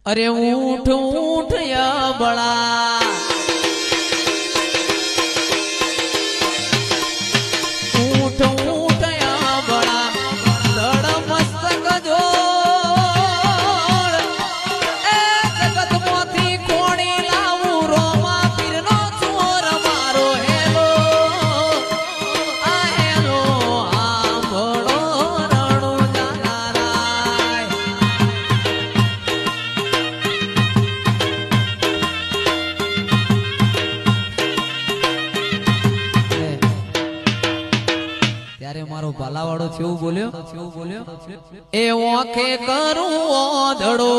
अरे ऊठ ऊठ या बड़ा ऊठ ऊठ या बड़ा लड़ मस्तक जो ए जगत मोती कोणी लावू रोमा पीरनो चोर मारो हेलो आ हेलो आंबळो रणो जानाराय ત્યારે મારો ભાલાવાળો છેવું બોલ્યો એ ઓખે કરું ઓધડો